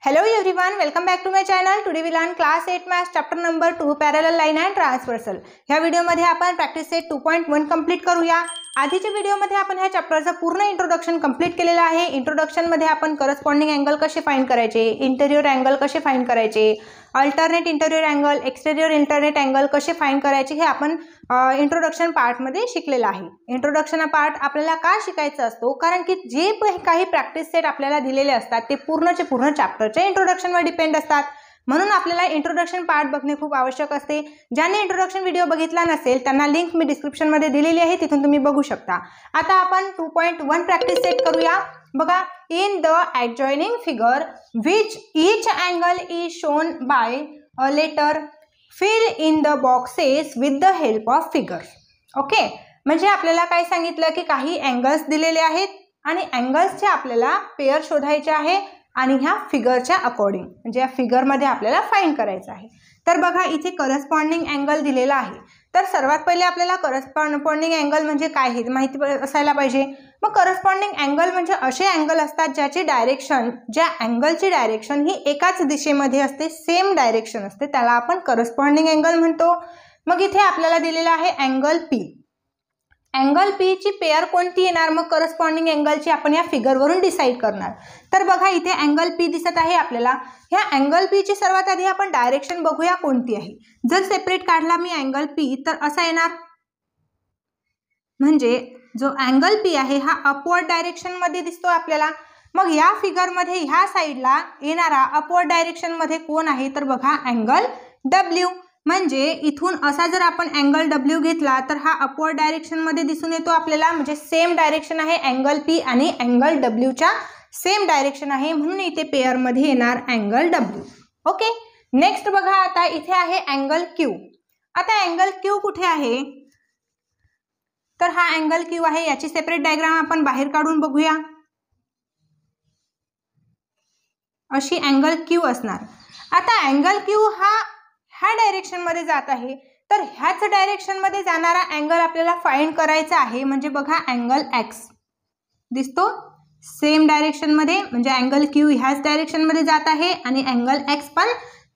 Hello everyone, welcome back to my channel. Today we learn class 8 maths chapter number 2 parallel line and transversal. ह्या video मध्ये आपण practice set 2.1 complete करूया. आधीच्या video मध्ये आपण ह्या चॅप्टरचं पूर्ण इंट्रोडक्शन कंप्लीट केलेलं आहे. इंट्रोडक्शन मध्ये आपण करस्पॉन्डिंग अँगल कसे फाइंड करायचे, इंटेरियर अँगल कसे फाइंड करायचे, alternate interior angle, exterior internet angle कसे फाइंड करायचे हे आपण इंट्रोडक्शन पार्ट मध्ये शिकलेलं आहे. इंट्रोडक्शन पार्ट आपल्याला का शिकायचा असतो, कारण की जे काही प्रॅक्टिस सेट आपल्याला दिलेले असतात ते पूर्णचे पूर्ण चॅप्टरच्या इंट्रोडक्शन वर डिपेंड असतात. म्हणून आपल्याला इंट्रोडक्शन पार्ट बघणे खूप आवश्यक असते. ज्यांनी इंट्रोडक्शन व्हिडिओ बघितला नसेल त्यांना लिंक मी डिस्क्रिप्शन मध्ये दिलेली आहे, तिथून तुम्ही बघू शकता. आता आपण 2.1 प्रॅक्टिस सेट करूया. बघा, in the adjoining figure which each angle is shown by a letter fill in the boxes with the help of figure. Okay, म्हणजे आपल्याला काय सांगितलं की काही अँगल्स दिलेले आहेत आणि अँगल्सचे आपल्याला पेअर शोधायचे आहे आणि ह्या फिगरच्या अकॉर्डिंग म्हणजे या फिगरमध्ये आपल्याला फाइंड करायचं आहे. तर बघा, इथे करस्पॉन्डिंग अँगल दिलेला आहे. तर सर्वात पहिले आपल्याला करस्पॉन्डिंग अँगल म्हणजे काय हे माहिती असायला पाहिजे. मग करस्पॉन्डिंग अँगल म्हणजे असे अँगल असतात ज्याची डायरेक्शन, ज्या अँगलची डायरेक्शन ही एकाच दिशेमध्ये असते, सेम डायरेक्शन असते, त्याला आपण करस्पॉन्डिंग अँगल म्हणतो. मग इथे आपल्याला दिलेला आहे अँगल पी. अँगल पी ची पेअर कोणती येणार, मग करस्पॉन्डिंग अँगलची आपण या फिगरवरून डिसाईड करणार. तर बघा, इथे अँगल पी दिसत आहे आपल्याला. ह्या अँगल पी ची सर्वात आधी आपण डायरेक्शन बघूया कोणती आहे. जर सेपरेट काढला मी अँगल पी तर असा येणार, म्हणजे जो अँगल पी आहे हा अपवर्ड डायरेक्शन मध्ये दिसतो आपल्याला. मग या फिगर मध्ये ह्या साइडला येणारा अपवर्ड डायरेक्शन मध्ये कोण आहे, तर बघा अँगल डब्ल्यू. म्हणजे इथून असा जर आपण अँगल डब्ल्यू घेतला तर हा अपवर्ड डायरेक्शन मध्ये दिसून येतो आपल्याला. म्हणजे सेम डायरेक्शन आहे अँगल पी आणि अँगल डब्ल्यूच्या सेम डायरेक्शन आहे, म्हणून इथे पेअर मध्ये येणार अँगल डब्ल्यू. ओके, नेक्स्ट बघा, आता इथे आहे अँगल क्यू. आता अँगल क्यू कुठे आहे, तर हा अँगल क्यू आहे. याची सेपरेट डायग्राम आपण बाहेर काढून बघूया. अशी अँगल क्यू असणार. आता अँगल क्यू ह्या डायरेक्शन मध्ये जात आहे, तर ह्याच डायरेक्शन मध्ये जाणारा अँगल आपल्याला फाइंड करायचा आहे. म्हणजे बघा, अँगल एक्स दिसतो सेम डायरेक्शन मध्ये, म्हणजे अँगल क्यू ह्याच डायरेक्शन मध्ये जात आहे आणि अँगल एक्स पण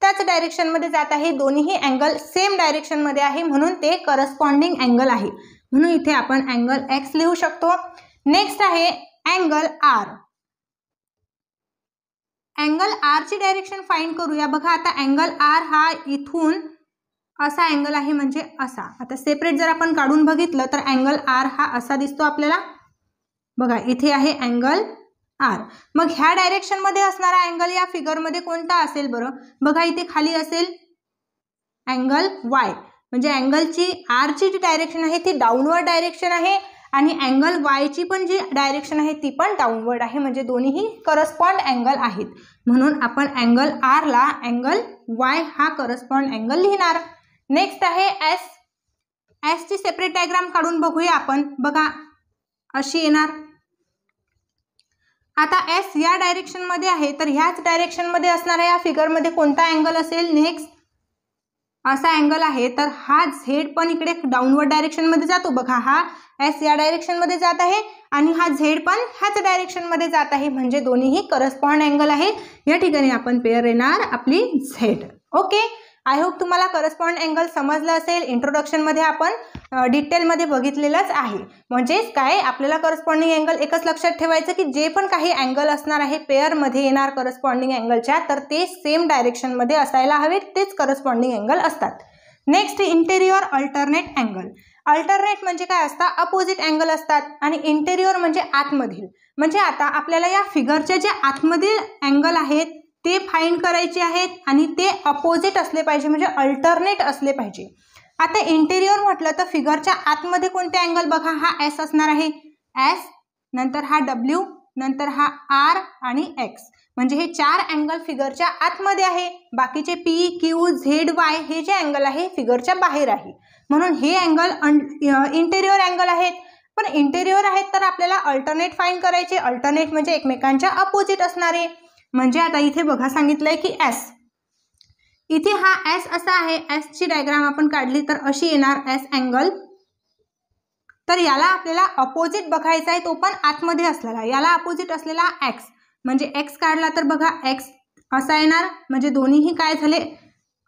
त्याच डायरेक्शन मध्ये जात आहे. दोन्ही अँगल सेम डायरेक्शन मध्ये आहे, म्हणून ते करस्पॉन्डिंग अँगल आहे. म्हणून इथे आपण अँगल एक्स लिहू शकतो. नेक्स्ट आहे अँगल आर. अँगल आर ची डायरेक्शन फाइंड करूया. बघा, आता अँगल आर हा इथून असा अँगल आहे, म्हणजे असा. आता सेपरेट जर आपण काढून बघितलं तर अँगल आर हा असा दिसतो आपल्याला. बघा, इथे आहे अँगल आर. मग ह्या डायरेक्शन मध्ये असणारा अँगल या फिगर मध्ये कोणता असेल बरं. बघा, इथे खाली असेल अँगल वाय. म्हणजे अँगलची आर ची जी डायरेक्शन आहे ती डाऊनवर्ड डायरेक्शन आहे आणि अँगल वाय ची पण जी डायरेक्शन आहे ती पण डाऊनवर्ड आहे. म्हणजे दोन्हीही करस्पॉन्ड अँगल आहेत, म्हणून आपण अँगल आर ला अँगल वाय हा करस्पॉन्ड अँगल लिहिणार. नेक्स्ट आहे एस. एस ची सेपरेट डायग्राम काढून बघूया आपण. बघा, अशी येणार. आता एस या डायरेक्शन मध्ये आहे, तर ह्याच डायरेक्शन मध्ये असणाऱ्या या फिगर मध्ये कोणता अँगल असेल, नेक्स्ट असा अँगल आहे. तर हा झेड पण इकडे डाऊनवर्ड डायरेक्शन मध्ये जातो. बघा, हा एस या डायरेक्शन मध्ये जात आहे आणि हा झेड पण ह्याच डायरेक्शन मध्ये जात आहे, म्हणजे दोन्हीही करस्पॉन्ड अँगल आहे. या ठिकाणी आपण पेअर येणार आपली झेड. ओके, आय होप तुम्हाला करस्पॉन्ड अँगल समजलं असेल. इंट्रोडक्शन मध्ये आपण डिटेल मध्ये बघितलेलंच आहे. म्हणजेच काय, आपल्याला करस्पॉन्डिंग अँगल एकच लक्षात ठेवायचं की जे पण काही अँगल असणार आहे पेअर मध्ये येणार करस्पॉन्डिंग अँगलच्या, तर ते सेम डायरेक्शन मध्ये असायला हवे, तेच करस्पॉन्डिंग अँगल असतात. Next interior alternate angle. Alternate म्हणजे काय असतात, अपोजिट अँगल असतात आणि इंटेरियर म्हणजे आतमधील. म्हणजे आता आपल्याला या फिगरच्या जे आतमधील अँगल आहेत ते फाइंड करायचे आहेत आणि ते अपोजिट असले पाहिजे, म्हणजे अल्टरनेट असले पाहिजे. आता इंटेरियर म्हटलं तर फिगरच्या आतमध्ये कोणते अँगल, बघा हा एस असणार आहे, एस, नंतर हा डब्ल्यू, नंतर हा आर आणि एक्स. म्हणजे हे 4 अँगल फिगरच्या आतमध्ये आहे. बाकीचे पी, क्यू, झेड, वाय हे जे अँगल आहे फिगरच्या बाहेर आहे, म्हणून हे अँगल इंटेरियर अँगल आहेत. पण इंटेरियर आहेत तर आपल्याला अल्टरनेट फाइंड करायचे. अल्टरनेट म्हणजे एकमेकांच्या अपोजिट असणारे. म्हणजे आता इथे बघा सांगितलंय की एस, इथे हा एस असा आहे. एस ची डायग्राम आपण काढली तर अशी येणार एस अँगल. तर याला आपल्याला अपोजिट बघायचा आहे, तो पण आतमध्ये असलेला. याला अपोजिट असलेला एक्स, म्हणजे एक्स काढला तर बघा एक्स असा येणार, म्हणजे दोन्हीही काय झाले,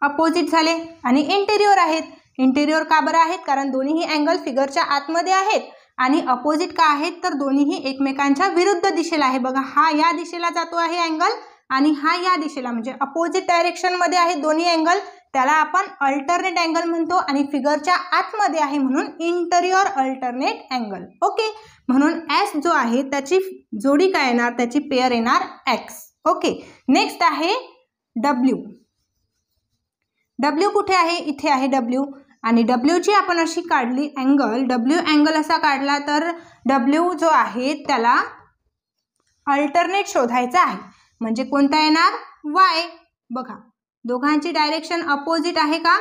अपोजिट झाले आणि इंटेरियर आहेत. इंटेरियर का बरं आहेत, कारण दोन्हीही अँगल फिगरच्या आतमध्ये आहेत आणि अपोजिट का आहेत, तर दोन्हीही एकमेकांच्या विरुद्ध दिशेला आहे. बघा, हा या दिशेला जातो आहे अँगल आणि हा या दिशेला, म्हणजे अपोजिट डायरेक्शन मध्ये आहेत दोन्ही अँगल, त्याला आपण अल्टरनेट अँगल म्हणतो आणि फिगरच्या आतमध्ये आहे म्हणून इंटेरियर अल्टरनेट अँगल. ओके, म्हणून एस जो आहे त्याची जोडी काय येणार, त्याची पेअर येणार एक्स. ओके, नेक्स्ट आहे डब्ल्यू. डब्ल्यू कुठे आहे, इथे आहे डब्ल्यू आणि डब्ल्यूची आपण अशी काढली अँगल, डब्ल्यू अँगल असा काढला तर डब्ल्यू जो आहे त्याला अल्टरनेट शोधायचा आहे, म्हणजे कोणता येणार, वाय. बघा, दोघांची डायरेक्शन अपोजिट आहे का,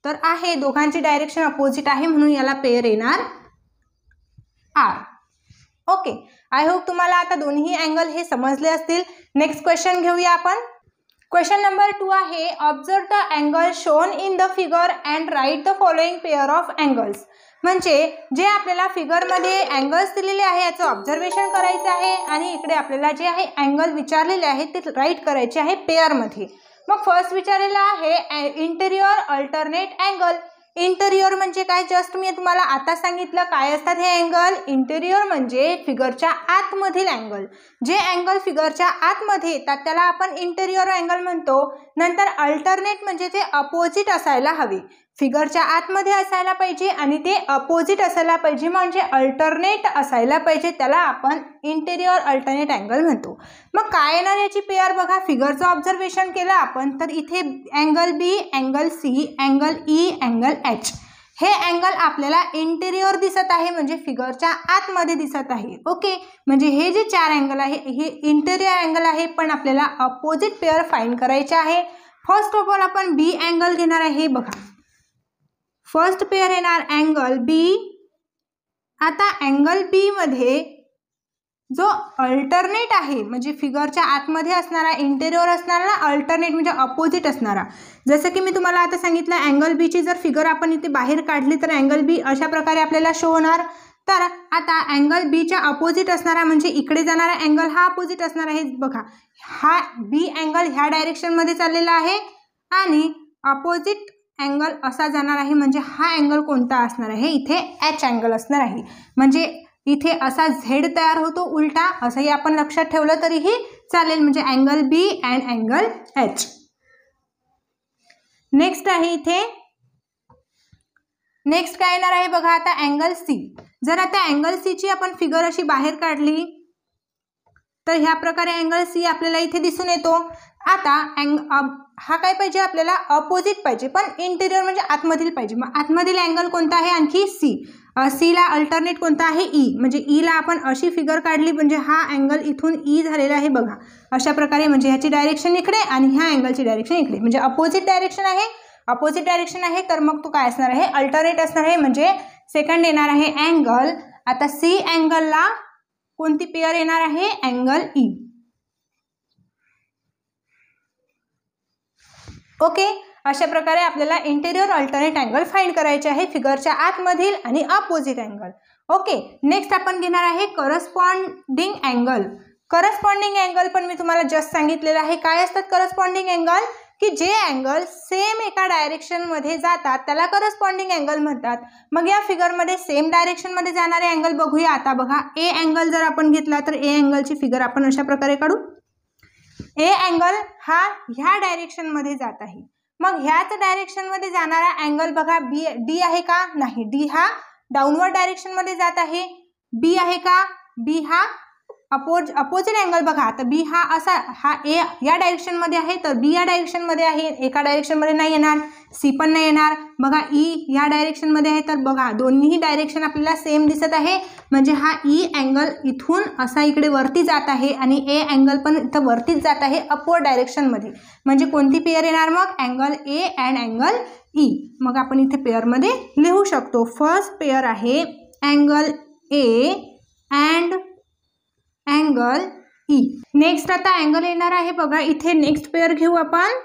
तर आहे, दोघांची डायरेक्शन अपोजिट आहे म्हणून याला पेअर येणार आर. ओके, आय होप तुम्हाला आता दोन्ही अँगल हे समजले असतील. नेक्स्ट क्वेश्चन घेऊया आपण. क्वेश्चन नंबर 2 आहे, observe the angle shown in the figure and write the following pair of angles. म्हणजे जे आपल्याला फिगरमध्ये अँगल्स दिलेले आहे याचं ऑब्झर्वेशन करायचं आहे आणि इकडे आपल्याला जे आहे अँगल विचारलेले आहेत ते राईट करायचे आहे पेअरमध्ये. मग फर्स्ट विचारलेला आहे इंटेरियर अल्टरनेट अँगल. इंटेरियर म्हणजे काय, जस्ट मी तुम्हाला आता सांगितलं काय असतात हे अँगल. इंटेरियर म्हणजे फिगरच्या आतमधील अँगल. जे अँगल फिगरच्या आतमध्ये येतात त्याला आपण इंटेरियर अँगल म्हणतो. नंतर अल्टरनेट म्हणजे ते अपोजिट असायला हवे, फिगरच्या आतमध्ये असायला पाहिजे आणि ते अपोजिट असायला पाहिजे, म्हणजे अल्टरनेट असायला पाहिजे, त्याला आपण इंटेरियर अल्टरनेट अँगल म्हणतो. मग काय येणार याची पेअर, बघा, फिगरचं ऑब्झर्वेशन केलं आपण तर इथे angle B, angle C, angle E, angle H, हे अँगल आपल्याला इंटेरियर दिसत आहे, म्हणजे फिगरच्या आतमध्ये दिसत आहे. ओके, म्हणजे हे जे 4 अँगल आहे हे इंटेरियर अँगल आहे, पण आपल्याला अपोजिट पेअर फाइंड करायचे आहे. फर्स्ट ऑफ ऑल आपण बी अँगल घेणार आहे. बघा, फर्स्ट पेअर येणार अँगल बी. आता अँगल बी मध्ये जो अल्टरनेट आहे म्हणजे फिगरच्या आतमध्ये असणारा, इंटेरियर असणारा, अल्टरनेट म्हणजे अपोजिट असणारा. जसं की मी तुम्हाला आता सांगितलं अँगल बी ची जर फिगर आपण इथे बाहेर काढली तर अँगल बी अशा प्रकारे आपल्याला शो होणार. तर आता अँगल बीच्या अपोजिट असणारा म्हणजे इकडे जाणारा अँगल हा अपोजिट असणार आहे. बघा, हा बी अँगल ह्या डायरेक्शनमध्ये चाललेला आहे आणि अपोजिट अँगल असा जाणार आहे, म्हणजे हा अँगल कोणता असणार आहे, इथे एच अँगल असणार आहे. म्हणजे इथे असा झेड तयार होतो उलटा, असंही आपण लक्षात ठेवलं तरीही चालेल, म्हणजे angle b and angle h. Next आहे इथे, नेक्स्ट काय येणार आहे बघा, आता अँगल सी. जर आता अँगल सी ची आपण फिगर अशी बाहेर काढली तर ह्या प्रकारे अँगल सी आपल्याला इथे दिसून येतो. आता हा काय पाहिजे आपल्याला, अपोजिट पाहिजे, पण इंटेरियर म्हणजे आतमधील पाहिजे. मग आतमधील अँगल कोणता आहे, आणखी सी. सी ला अल्टरनेट कोणता आहे, ई. म्हणजे ई ला आपण अशी फिगर काढली म्हणजे हा अँगल इथून ई झालेला आहे. बघा, अशा प्रकारे, म्हणजे ह्याची डायरेक्शन इकडे आणि ह्या अँगलची डायरेक्शन इकडे, म्हणजे अपोजिट डायरेक्शन आहे. अपोजिट डायरेक्शन आहे तर मग तो काय असणार आहे, अल्टरनेट असणार आहे, म्हणजे सेकंड येणार आहे अँगल. आता सी अँगलला कोणती पेअर येणार आहे, अँगल ई. ओके, अशा प्रकारे आपल्याला इंटेरियर अल्टरनेट अँगल फाइंड करायचे आहे, फिगरच्या आतमधील आणि अपोजिट अँगल. ओके, नेक्स्ट आपण घेणार आहे करस्पॉन्डिंग अँगल. करस्पॉन्डिंग अँगल पण मी तुम्हाला जस्ट सांगितलेलं आहे. काय असतात करस्पॉन्डिंग अँगल, की जे अँगल सेम एका डायरेक्शन मध्ये जातात त्याला करस्पॉन्डिंग अँगल म्हणतात. मग या फिगर मध्ये सेम डायरेक्शन मध्ये जाणारे अँगल बघूया. आता बघा, ए अँगल जर आपण घेतला तर ए अँगलची फिगर आपण अशा प्रकारे काढू. ए अँगल हा ह्या डायरेक्शन मध्ये जात आहे. मग ह्याच डायरेक्शन मध्ये जाणारा अँगल बघा, बी डी आहे का, नाही, डी हा डाऊनवर्ड डायरेक्शन मध्ये जात आहे. बी आहे का, बी हा अपोजिट अँगल. बघा, तर बी हा असा, हा ए या डायरेक्शन मध्ये आहे तर बी या डायरेक्शन मध्ये आहे, एका डायरेक्शन मध्ये नाही येणार, सी पण नाही येणार. बघा, ई या डायरेक्शन मध्ये आहे तर बघा दोन्ही डायरेक्शन आपल्याला सेम दिसत आहे, म्हणजे हा ई अँगल इथून असा इकडे वरती जात आहे आणि ए अँगल पण इथं वरतीच जात आहे अपवर्ड डायरेक्शन मध्ये. म्हणजे कोणती पेअर येणार मग, angle A and angle E. मग आपण इथे पेअर मध्ये लिहू शकतो. फर्स्ट पेअर आहे angle A and angle E. Next आता अँगल येणार आहे बघा, इथे नेक्स्ट पेअर घेऊ आपण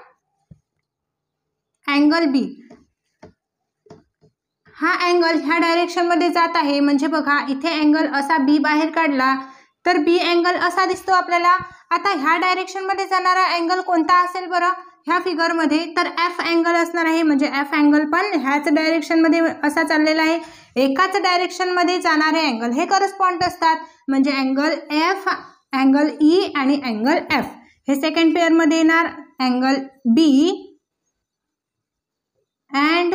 अँगल बी. हा अँगल ह्या डायरेक्शन मध्ये जात आहे, म्हणजे बघा इथे अँगल असा बी बाहेर काढला तर बी अँगल असा दिसतो आपल्याला. आता ह्या डायरेक्शनमध्ये जाणारा अँगल कोणता असेल बरं ह्या फिगरमध्ये, तर एफ अँगल असणार आहे. म्हणजे एफ अँगल पण ह्याच डायरेक्शनमध्ये असा चाललेला आहे. एकाच डायरेक्शनमध्ये जाणारे अँगल हे करस्पॉन्ड असतात. म्हणजे अँगल एफ, अँगल ई आणि अँगल एफ हे सेकंड पेअरमध्ये येणार. Angle b and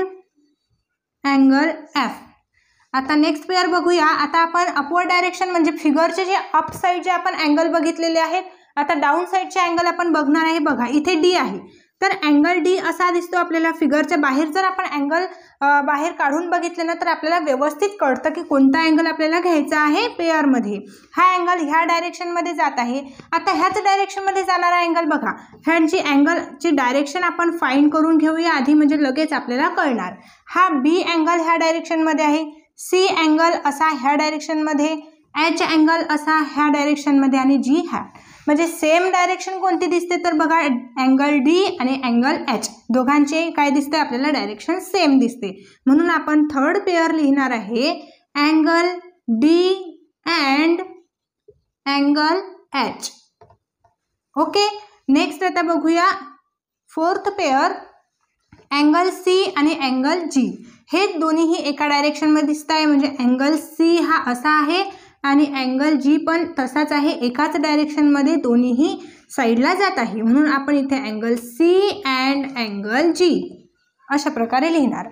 angle f. आता नेक्स्ट पेअर बघूया. आता आपण अपवर्ड डायरेक्शन म्हणजे फिगरचे जे अप साईडचे आपण अँगल बघितलेले आहेत, आता डाऊन साईडचे अँगल आपण बघणार आहे. बघा इथे डी आहे, तर अँगल डी असा दिसतो आपल्याला. फिगरच्या बाहेर जर आपण अँगल बाहेर काढून बघितले ना तर आपल्याला व्यवस्थित कळतं की कोणता अँगल आपल्याला घ्यायचा आहे पेअरमध्ये. हा अँगल ह्या डायरेक्शनमध्ये जात आहे. आता ह्याच डायरेक्शनमध्ये जाणारा अँगल बघा, ह्यांची अँगलची डायरेक्शन आपण फाइंड करून घेऊया आधी, म्हणजे लगेच आपल्याला कळणार. हा बी अँगल ह्या डायरेक्शनमध्ये आहे, सी अँगल असा ह्या डायरेक्शनमध्ये, एच अँगल असा ह्या डायरेक्शनमध्ये आणि जी ह्या. म्हणजे सेम डायरेक्शन कोणती दिसते तर बघा अँगल डी आणि अँगल एच दोघांचे काय दिसते आपल्याला डायरेक्शन सेम दिसते. म्हणून आपण थर्ड पेअर लिहिणार आहे angle D and angle H. Okay, next आता बघूया फोर्थ पेअर अँगल सी आणि अँगल जी. हे दोन्हीही एका डायरेक्शनमध्ये दिसत आहे. म्हणजे अँगल सी हा असा आहे आणि अँगल जी पण तसाच आहे, एकाच डायरेक्शनमध्ये दोन्हीही साईडला जात आहे. म्हणून आपण इथे angle C and angle G अशा प्रकारे लिहिणार.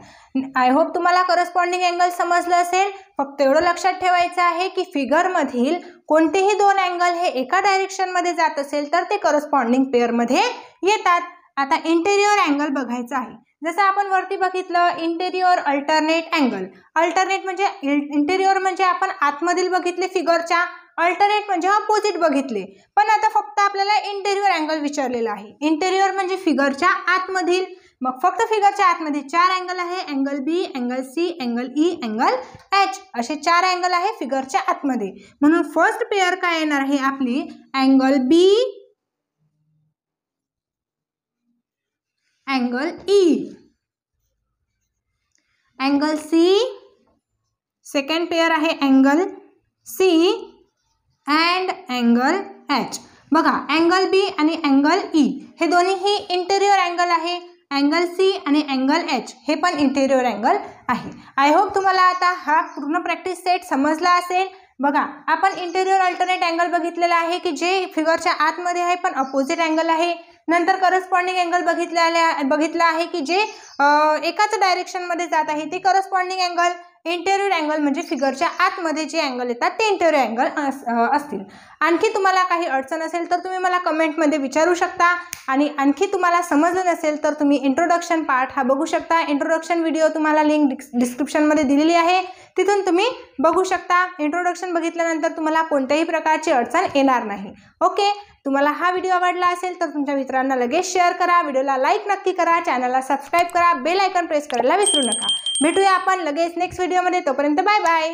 आय होप तुम्हाला करस्पॉन्डिंग अँगल समजलं असेल. फक्त एवढं लक्षात ठेवायचं आहे की फिगरमधील कोणतेही दोन अँगल हे एका डायरेक्शनमध्ये जात असेल तर ते करस्पॉन्डिंग पेअरमध्ये येतात. आता इंटेरियर अँगल बघायचा आहे. जसं आपण वरती बघितलं इंटेरियर अल्टरनेट अँगल. अल्टरनेट म्हणजे इंटेरियर म्हणजे आपण आतमधील बघितले फिगरच्या, अल्टरनेट म्हणजे अपोजिट बघितले. पण आता फक्त आपल्याला इंटेरियर अँगल विचारलेला आहे. इंटेरियर म्हणजे फिगरच्या आतमधील. मग फक्त फिगरच्या आतमध्ये चार अँगल आहे, angle B, angle C, angle E, angle H असे चार अँगल आहे फिगरच्या आतमध्ये. म्हणून फर्स्ट पेअर काय येणार आहे आपली angle B, angle E, angle C, second pair आहे angle C and angle H. बघा अँगल बी आणि अँगल ई हे दोन्हीही इंटेरियर अँगल आहे. अँगल सी आणि अँगल एच हे पण इंटेरियर अँगल आहे. आय होप तुम्हाला आता हा पूर्ण प्रॅक्टिस सेट समजला असेल. बघा आपण इंटेरियर अल्टरनेट अँगल बघितलेला आहे की जे फिगरच्या आतमध्ये आहे पण अपोजिट अँगल आहे. नंतर करस्पॉन्डिंग अँगल बघितलं आहे की जे एकाच डायरेक्शनमध्ये जात आहे ते करस्पॉन्डिंग अँगल. इंटेरियर अँगल म्हणजे फिगरच्या आतमध्ये जे अँगल येतात ते इंटेरियर अँगल असतील. आणखी तुम्हाला काही अडचण असेल तर तुम्ही मला कमेंटमध्ये विचारू शकता. आणि आणखी तुम्हाला समजलं नसेल तर तुम्ही इंट्रोडक्शन पार्ट हा बघू शकता. इंट्रोडक्शन व्हिडिओ तुम्हाला लिंक डिस्क्रिप्शनमध्ये दिलेली आहे, तिथून तुम्ही बघू शकता. इंट्रोडक्शन बघितल्यानंतर तुम्हाला कोणत्याही प्रकारची अडचण येणार नाही. ओके, तुम्हाला हा व्हिडिओ आवडला असेल तर तुमच्या मित्रांना लगेच शेअर करा, व्हिडिओला लाईक नक्की करा, चॅनलला सबस्क्राईब करा, बेल आयकॉन प्रेस करायला विसरू नका. भेटूया आपण लगेच नेक्स्ट व्हिडिओमध्ये. तोपर्यंत बाय बाय.